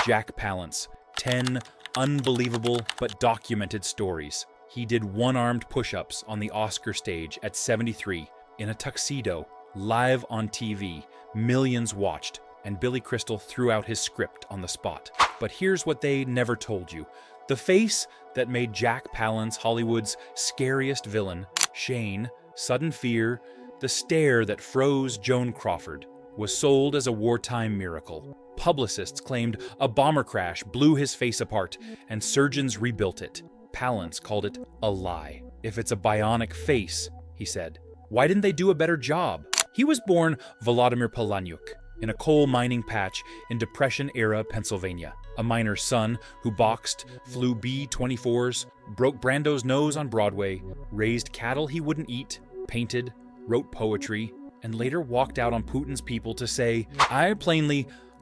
Jack Palance. 10 unbelievable but documented stories. He did one-armed push-ups on the Oscar stage at 73 in a tuxedo, live on TV. Millions watched, and Billy Crystal threw out his script on the spot. But here's what they never told you. The face that made Jack Palance Hollywood's scariest villain, Shane, Sudden Fear, the stare that froze Joan Crawford, was sold as a wartime miracle. Publicists claimed a bomber crash blew his face apart, and surgeons rebuilt it. Palance called it a lie. If it's a bionic face, he said, why didn't they do a better job? He was born Volodymyr Palahniuk in a coal mining patch in Depression-era Pennsylvania. A miner's son who boxed, flew B-24s, broke Brando's nose on Broadway, raised cattle he wouldn't eat, painted, wrote poetry, and later walked out on Putin's people to say,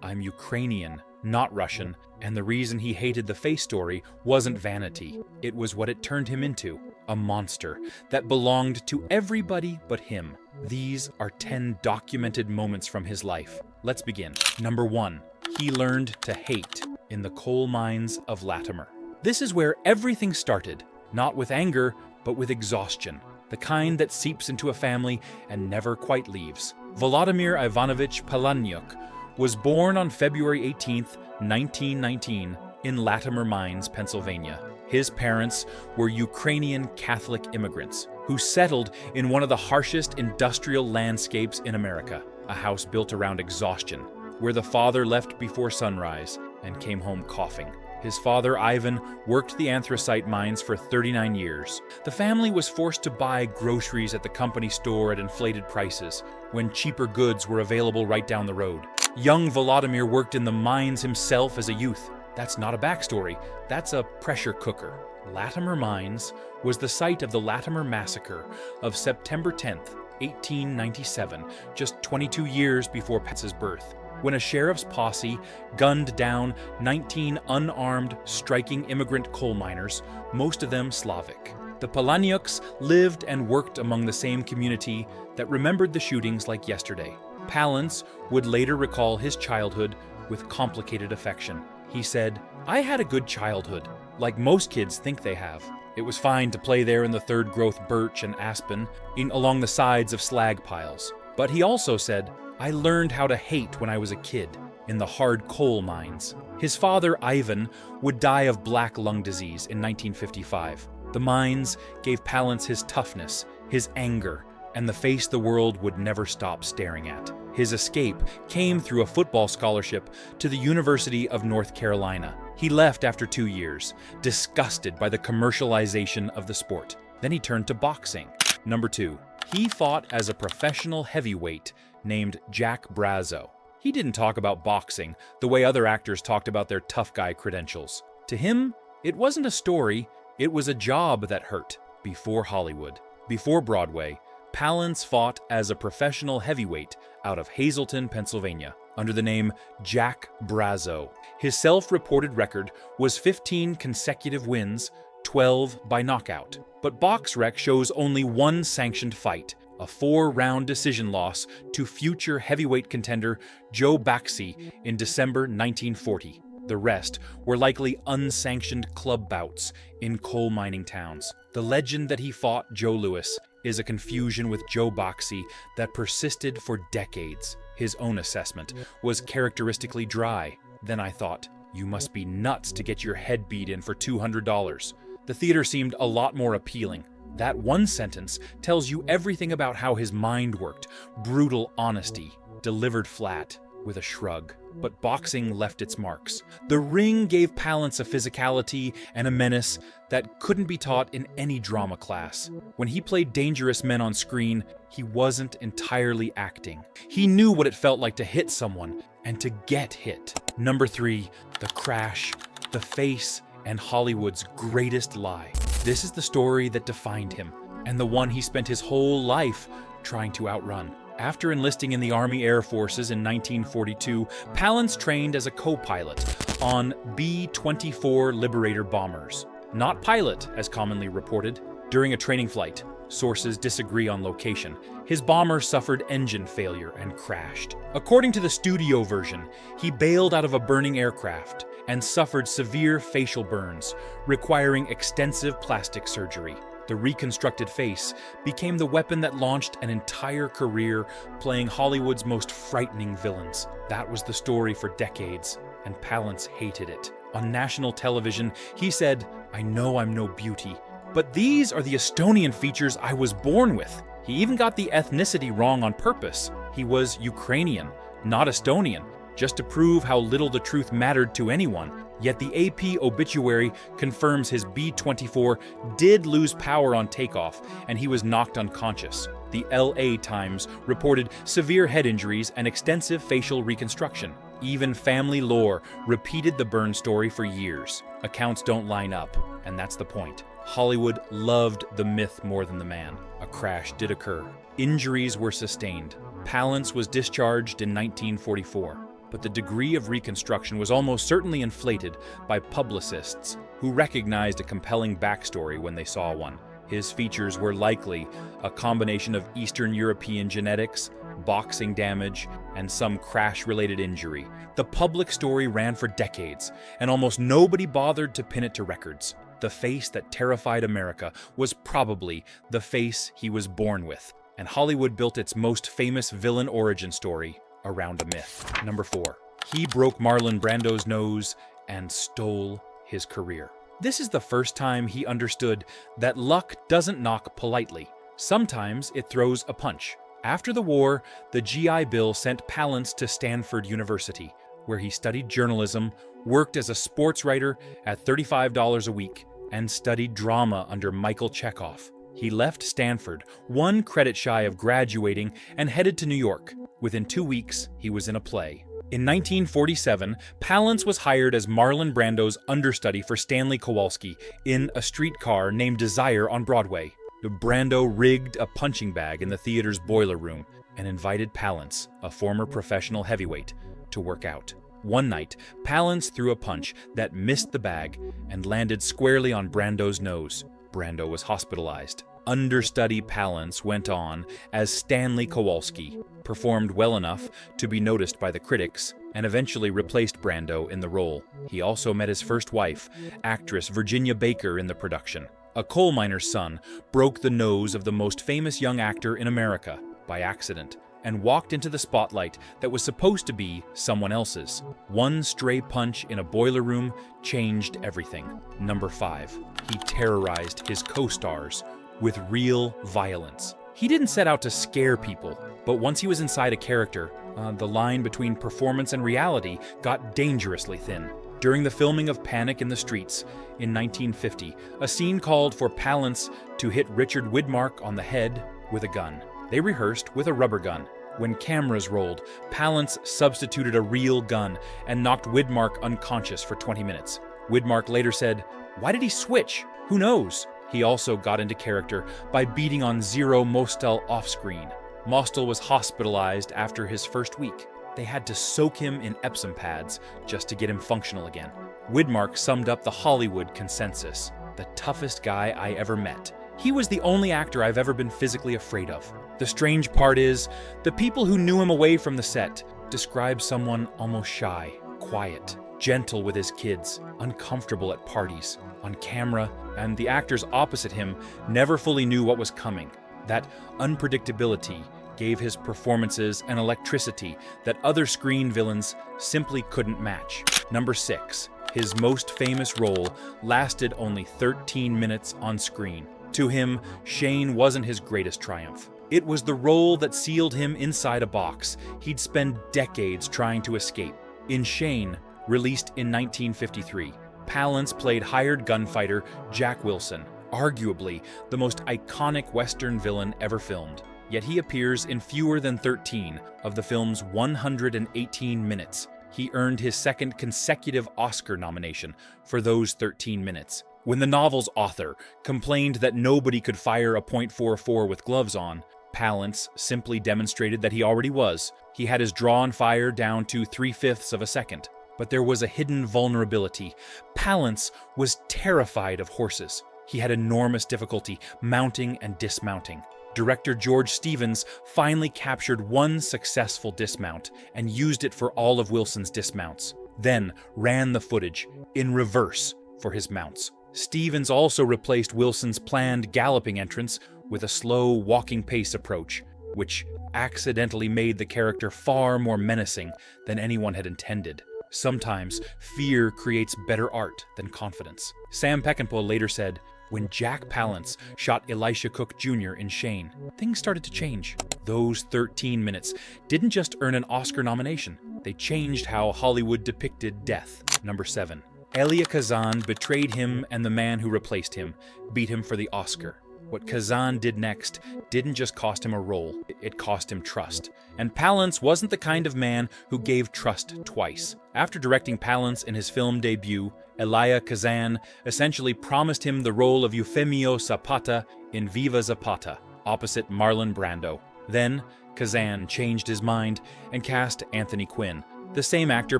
I'm Ukrainian, not Russian, and the reason he hated the face story wasn't vanity. It was what it turned him into, a monster that belonged to everybody but him. These are 10 documented moments from his life. Let's begin. Number 1. He learned to hate in the coal mines of Lattimer. This is where everything started, not with anger, but with exhaustion. The kind that seeps into a family and never quite leaves. Volodymyr Ivanovich Palahniuk was born on February 18, 1919, in Lattimer Mines, Pennsylvania. His parents were Ukrainian Catholic immigrants who settled in one of the harshest industrial landscapes in America, a house built around exhaustion, where the father left before sunrise and came home coughing. His father, Ivan, worked the anthracite mines for 39 years. The family was forced to buy groceries at the company store at inflated prices when cheaper goods were available right down the road. Young Volodymyr worked in the mines himself as a youth. That's not a backstory, that's a pressure cooker. Lattimer Mines was the site of the Lattimer Massacre of September 10, 1897, just 22 years before Palance's birth, when a sheriff's posse gunned down 19 unarmed, striking immigrant coal miners, most of them Slavic. The Palahniuks lived and worked among the same community that remembered the shootings like yesterday. Palance would later recall his childhood with complicated affection. He said, I had a good childhood, like most kids think they have. It was fine to play there in the third-growth birch and aspen, along the sides of slag piles. But he also said, I learned how to hate when I was a kid, in the hard coal mines. His father, Ivan, would die of black lung disease in 1955. The mines gave Palance his toughness, his anger, and the face the world would never stop staring at. His escape came through a football scholarship to the University of North Carolina. He left after 2 years, disgusted by the commercialization of the sport. Then he turned to boxing. Number 2. He fought as a professional heavyweight named Jack Palance. He didn't talk about boxing the way other actors talked about their tough guy credentials. To him, it wasn't a story, it was a job that hurt. Before Hollywood, before Broadway, Palance fought as a professional heavyweight out of Hazleton, Pennsylvania, under the name Jack Palance. His self-reported record was 15 consecutive wins, 12 by knockout. But BoxRec shows only one sanctioned fight, a 4-round decision loss to future heavyweight contender Joe Baxi in December 1940. The rest were likely unsanctioned club bouts in coal mining towns. The legend that he fought Joe Louis is a confusion with Joe Baxi that persisted for decades. His own assessment was characteristically dry. Then I thought, you must be nuts to get your head beat in for $200. The theater seemed a lot more appealing. That one sentence tells you everything about how his mind worked. Brutal honesty, delivered flat, with a shrug. But boxing left its marks. The ring gave Palance a physicality and a menace that couldn't be taught in any drama class. When he played dangerous men on screen, he wasn't entirely acting. He knew what it felt like to hit someone and to get hit. Number 3, the crash, the face, and Hollywood's greatest lie. This is the story that defined him, and the one he spent his whole life trying to outrun. After enlisting in the Army Air Forces in 1942, Palance trained as a co-pilot on B-24 Liberator bombers. Not pilot, as commonly reported. During a training flight, sources disagree on location, his bomber suffered engine failure and crashed. According to the studio version, he bailed out of a burning aircraft and suffered severe facial burns, requiring extensive plastic surgery. The reconstructed face became the weapon that launched an entire career playing Hollywood's most frightening villains. That was the story for decades, and Palance hated it. On national television, he said, "I know I'm no beauty, but these are the Estonian features I was born with." He even got the ethnicity wrong on purpose. He was Ukrainian, not Estonian, just to prove how little the truth mattered to anyone. Yet the AP obituary confirms his B-24 did lose power on takeoff, and he was knocked unconscious. The LA Times reported severe head injuries and extensive facial reconstruction. Even family lore repeated the burn story for years. Accounts don't line up, and that's the point. Hollywood loved the myth more than the man. A crash did occur. Injuries were sustained. Palance was discharged in 1944. But the degree of reconstruction was almost certainly inflated by publicists who recognized a compelling backstory when they saw one. His features were likely a combination of Eastern European genetics, boxing damage, and some crash-related injury. The public story ran for decades, and almost nobody bothered to pin it to records. The face that terrified America was probably the face he was born with, and Hollywood built its most famous villain origin story around a myth. Number 4. He broke Marlon Brando's nose and stole his career. This is the first time he understood that luck doesn't knock politely. Sometimes it throws a punch. After the war, the GI Bill sent Palance to Stanford University, where he studied journalism, worked as a sports writer at $35 a week, and studied drama under Michael Chekhov. He left Stanford, 1 credit shy of graduating, and headed to New York. Within 2 weeks, he was in a play. In 1947, Palance was hired as Marlon Brando's understudy for Stanley Kowalski in A Streetcar Named Desire on Broadway. Brando rigged a punching bag in the theater's boiler room and invited Palance, a former professional heavyweight, to work out. One night, Palance threw a punch that missed the bag and landed squarely on Brando's nose. Brando was hospitalized. Understudy Palance went on as Stanley Kowalski, performed well enough to be noticed by the critics, and eventually replaced Brando in the role. He also met his first wife, actress Virginia Baker, in the production. A coal miner's son broke the nose of the most famous young actor in America by accident and walked into the spotlight that was supposed to be someone else's. One stray punch in a boiler room changed everything. Number 5. He terrorized his co-stars with real violence. He didn't set out to scare people, but once he was inside a character, the line between performance and reality got dangerously thin. During the filming of Panic in the Streets in 1950, a scene called for Palance to hit Richard Widmark on the head with a gun. They rehearsed with a rubber gun. When cameras rolled, Palance substituted a real gun and knocked Widmark unconscious for 20 minutes. Widmark later said, "Why did he switch? Who knows?" He also got into character by beating on Zero Mostel off-screen. Mostel was hospitalized after his first week. They had to soak him in Epsom pads just to get him functional again. Widmark summed up the Hollywood consensus: the toughest guy I ever met. He was the only actor I've ever been physically afraid of. The strange part is, the people who knew him away from the set described someone almost shy, quiet, gentle with his kids, uncomfortable at parties, on camera, and the actors opposite him never fully knew what was coming. That unpredictability gave his performances an electricity that other screen villains simply couldn't match. Number 6. His most famous role lasted only 13 minutes on screen. To him, Shane wasn't his greatest triumph. It was the role that sealed him inside a box he'd spend decades trying to escape. In Shane, released in 1953, Palance played hired gunfighter Jack Wilson, arguably the most iconic Western villain ever filmed. Yet he appears in fewer than 13 of the film's 118 minutes. He earned his second consecutive Oscar nomination for those 13 minutes. When the novel's author complained that nobody could fire a .44 with gloves on, Palance simply demonstrated that he already was. He had his drawn fire down to 3/5 of a second. But there was a hidden vulnerability. Palance was terrified of horses. He had enormous difficulty mounting and dismounting. Director George Stevens finally captured one successful dismount and used it for all of Wilson's dismounts. then ran the footage in reverse for his mounts. Stevens also replaced Wilson's planned galloping entrance with a slow walking pace approach, which accidentally made the character far more menacing than anyone had intended. Sometimes fear creates better art than confidence. Sam Peckinpah later said, "When Jack Palance shot Elisha Cook Jr. in Shane, things started to change. Those 13 minutes didn't just earn an Oscar nomination, they changed how Hollywood depicted death." Number 7. Elia Kazan betrayed him, and the man who replaced him beat him for the Oscar. What Kazan did next didn't just cost him a role, it cost him trust. And Palance wasn't the kind of man who gave trust twice. After directing Palance in his film debut, Elia Kazan essentially promised him the role of Eufemio Zapata in Viva Zapata, opposite Marlon Brando. Then, Kazan changed his mind and cast Anthony Quinn, the same actor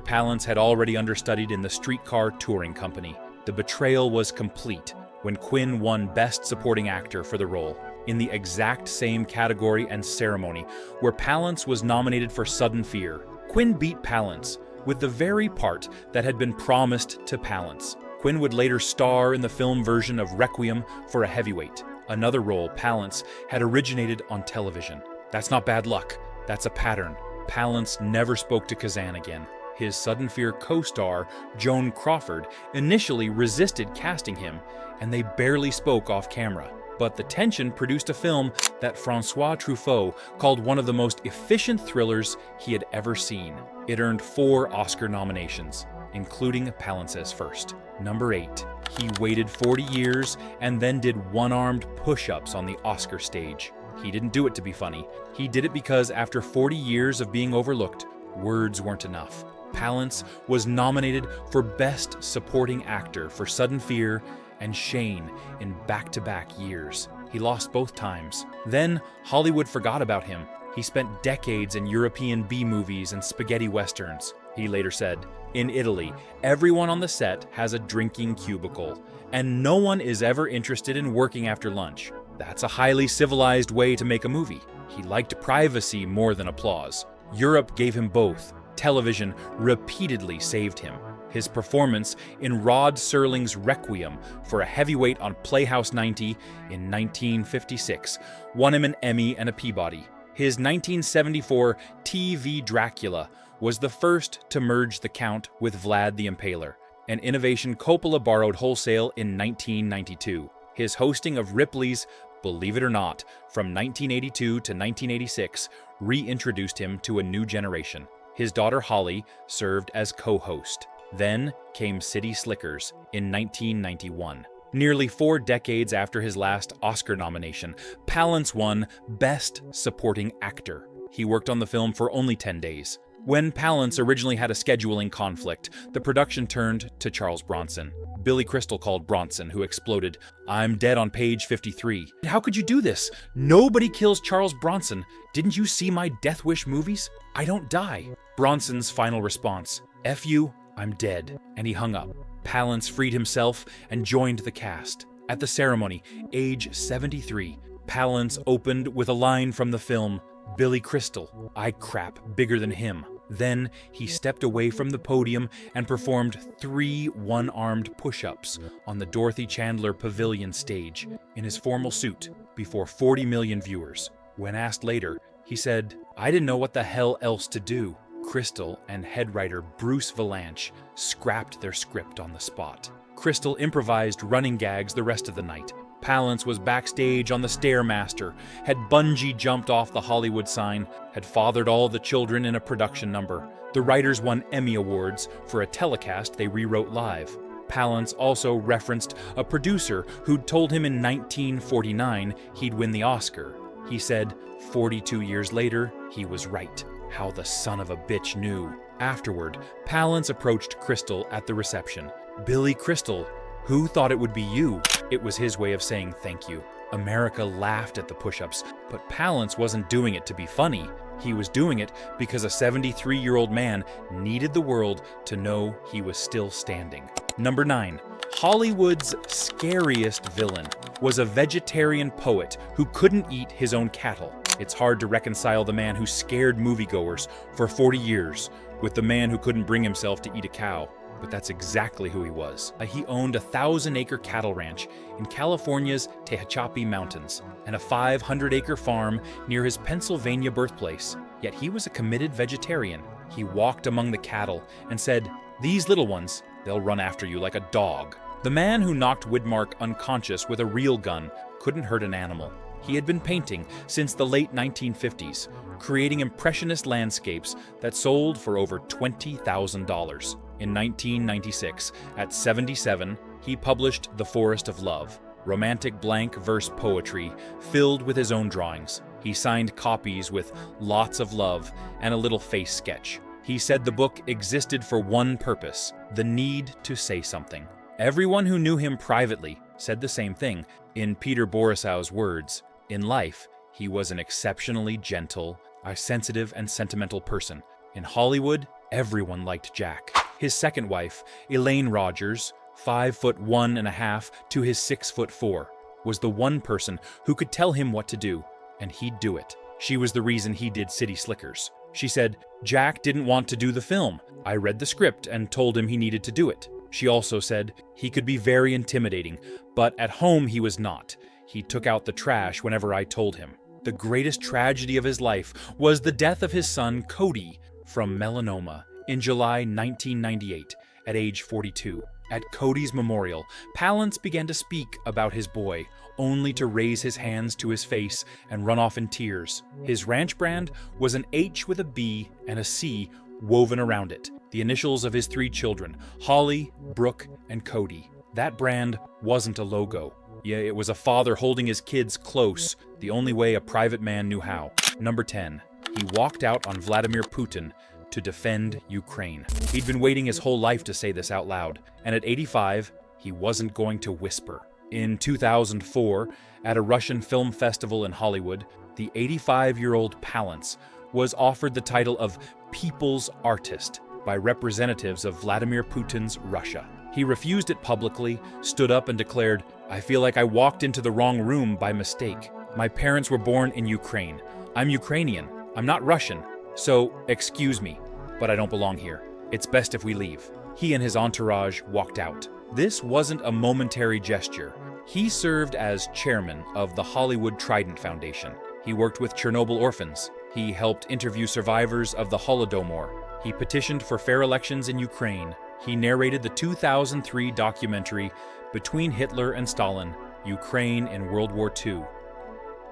Palance had already understudied in the Streetcar Touring Company. The betrayal was complete when Quinn won Best Supporting Actor for the role, in the exact same category and ceremony where Palance was nominated for Sudden Fear. Quinn beat Palance with the very part that had been promised to Palance. Quinn would later star in the film version of Requiem for a Heavyweight, another role Palance had originated on television. That's not bad luck, that's a pattern. Palance never spoke to Kazan again. His Sudden Fear co-star, Joan Crawford, initially resisted casting him, and they barely spoke off camera. But the tension produced a film that François Truffaut called one of the most efficient thrillers he had ever seen. It earned 4 Oscar nominations, including Palance's first. Number 8. He waited 40 years and then did one-armed push-ups on the Oscar stage. He didn't do it to be funny. He did it because after 40 years of being overlooked, words weren't enough. Palance was nominated for Best Supporting Actor for Sudden Fear and Shane in back-to-back years. He lost both times. Then Hollywood forgot about him. He spent decades in European B-movies and spaghetti westerns. He later said, "In Italy, everyone on the set has a drinking cubicle, and no one is ever interested in working after lunch. That's a highly civilized way to make a movie." He liked privacy more than applause. Europe gave him both. Television repeatedly saved him. His performance in Rod Serling's Requiem for a Heavyweight on Playhouse 90 in 1956 won him an Emmy and a Peabody. His 1974 TV Dracula was the first to merge the Count with Vlad the Impaler, an innovation Coppola borrowed wholesale in 1992. His hosting of Ripley's Believe It or Not from 1982 to 1986 reintroduced him to a new generation. His daughter Holly served as co-host. Then came City Slickers in 1991. Nearly 4 decades after his last Oscar nomination, Palance won Best Supporting Actor. He worked on the film for only 10 days. When Palance originally had a scheduling conflict, the production turned to Charles Bronson. Billy Crystal called Bronson, who exploded, "I'm dead on page 53. How could you do this? Nobody kills Charles Bronson. Didn't you see my Death Wish movies? I don't die." Bronson's final response, "F you, I'm dead," and he hung up. Palance freed himself and joined the cast. At the ceremony, age 73, Palance opened with a line from the film, "Billy Crystal, I crap bigger than him." Then he stepped away from the podium and performed 3 one-armed push-ups on the Dorothy Chandler Pavilion stage in his formal suit before 40 million viewers. When asked later, he said, "I didn't know what the hell else to do." Crystal and head writer Bruce Valanche scrapped their script on the spot. Crystal improvised running gags the rest of the night. Palance was backstage on the Stairmaster, had bungee jumped off the Hollywood sign, had fathered all the children in a production number. The writers won Emmy Awards for a telecast they rewrote live. Palance also referenced a producer who'd told him in 1949 he'd win the Oscar. He said, 42 years later, he was right. How the son of a bitch knew. Afterward, Palance approached Crystal at the reception. "Billy Crystal, who thought it would be you?" It was his way of saying thank you. America laughed at the push-ups, but Palance wasn't doing it to be funny. He was doing it because a 73-year-old man needed the world to know he was still standing. Number 9. Hollywood's scariest villain was a vegetarian poet who couldn't eat his own cattle. It's hard to reconcile the man who scared moviegoers for 40 years with the man who couldn't bring himself to eat a cow. But that's exactly who he was. He owned a 1,000-acre cattle ranch in California's Tehachapi Mountains and a 500-acre farm near his Pennsylvania birthplace. Yet he was a committed vegetarian. He walked among the cattle and said, "These little ones, they'll run after you like a dog." The man who knocked Widmark unconscious with a real gun couldn't hurt an animal. He had been painting since the late 1950s, creating impressionist landscapes that sold for over $20,000. In 1996, at 77, he published The Forest of Love, romantic blank verse poetry filled with his own drawings. He signed copies with lots of love and a little face sketch. He said the book existed for one purpose, the need to say something. Everyone who knew him privately said the same thing. In Peter Borisow's words, in life, he was an exceptionally gentle, sensitive and sentimental person. In Hollywood, everyone liked Jack. His second wife, Elaine Rogers, 5'1.5" to his 6'4", was the one person who could tell him what to do, and he'd do it. She was the reason he did City Slickers. She said, "Jack didn't want to do the film. I read the script and told him he needed to do it." She also said, "He could be very intimidating, but at home he was not. He took out the trash whenever I told him." The greatest tragedy of his life was the death of his son, Cody, from melanoma in July 1998, at age 42. At Cody's memorial, Palance began to speak about his boy, only to raise his hands to his face and run off in tears. His ranch brand was an H with a B and a C woven around it, the initials of his 3 children, Holly, Brooke, and Cody. That brand wasn't a logo. Yeah, it was a father holding his kids close, the only way a private man knew how. Number 10. He walked out on Vladimir Putin to defend Ukraine. He'd been waiting his whole life to say this out loud, and at 85, he wasn't going to whisper. In 2004, at a Russian film festival in Hollywood, the 85-year-old Palance was offered the title of People's Artist by representatives of Vladimir Putin's Russia. He refused it publicly, stood up and declared, "I feel like I walked into the wrong room by mistake. My parents were born in Ukraine. I'm Ukrainian. I'm not Russian. So, excuse me, but I don't belong here. It's best if we leave." He and his entourage walked out. This wasn't a momentary gesture. He served as chairman of the Hollywood Trident Foundation. He worked with Chernobyl orphans. He helped interview survivors of the Holodomor. He petitioned for fair elections in Ukraine. He narrated the 2003 documentary Between Hitler and Stalin, Ukraine in World War II.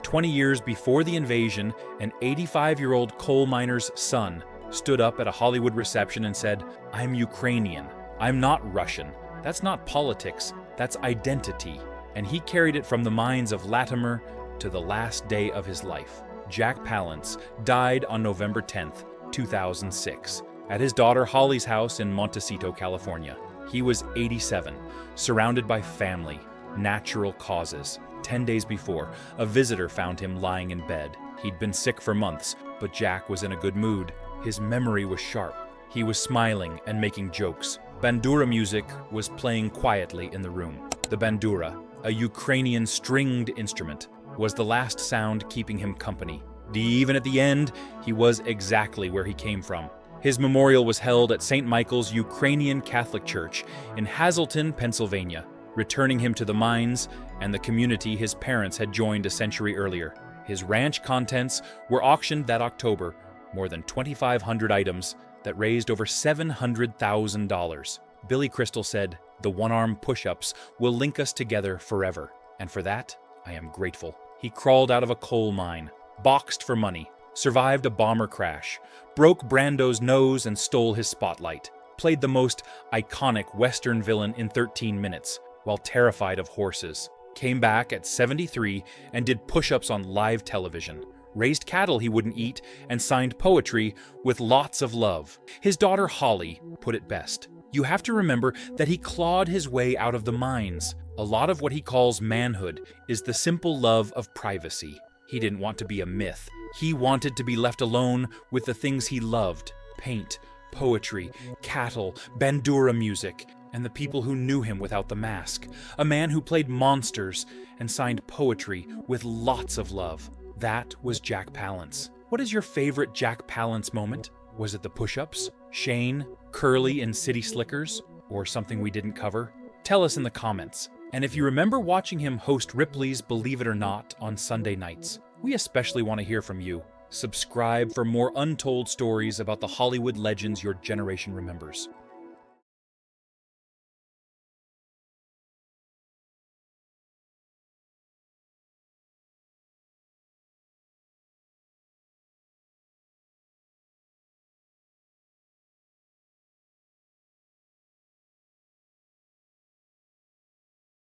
20 years before the invasion, an 85-year-old coal miner's son stood up at a Hollywood reception and said, "I'm Ukrainian. I'm not Russian. That's not politics. That's identity." And he carried it from the mines of Lattimer to the last day of his life. Jack Palance died on November 10th, 2006, at his daughter Holly's house in Montecito, California. He was 87, surrounded by family, natural causes. 10 days before, a visitor found him lying in bed. He'd been sick for months, but Jack was in a good mood. His memory was sharp. He was smiling and making jokes. Bandura music was playing quietly in the room. The bandura, a Ukrainian stringed instrument, was the last sound keeping him company. Even at the end, he was exactly where he came from. His memorial was held at St. Michael's Ukrainian Catholic Church in Hazleton, Pennsylvania, returning him to the mines and the community his parents had joined a century earlier. His ranch contents were auctioned that October, more than 2,500 items that raised over $700,000. Billy Crystal said, "The one-arm push-ups will link us together forever, and for that, I am grateful." He crawled out of a coal mine, boxed for money, survived a bomber crash, broke Brando's nose and stole his spotlight, played the most iconic Western villain in 13 minutes, while terrified of horses, came back at 73 and did push-ups on live television, raised cattle he wouldn't eat, and signed poetry with lots of love. His daughter Holly put it best. You have to remember that he clawed his way out of the mines. A lot of what he calls manhood is the simple love of privacy. He didn't want to be a myth. He wanted to be left alone with the things he loved: paint, poetry, cattle, bandura music, and the people who knew him without the mask. A man who played monsters and signed poetry with lots of love. That was Jack Palance. What is your favorite Jack Palance moment? Was it the push-ups? Shane, curly in City Slickers, or something we didn't cover? Tell us in the comments. And if you remember watching him host Ripley's Believe It or Not on Sunday nights, we especially want to hear from you. Subscribe for more untold stories about the Hollywood legends your generation remembers.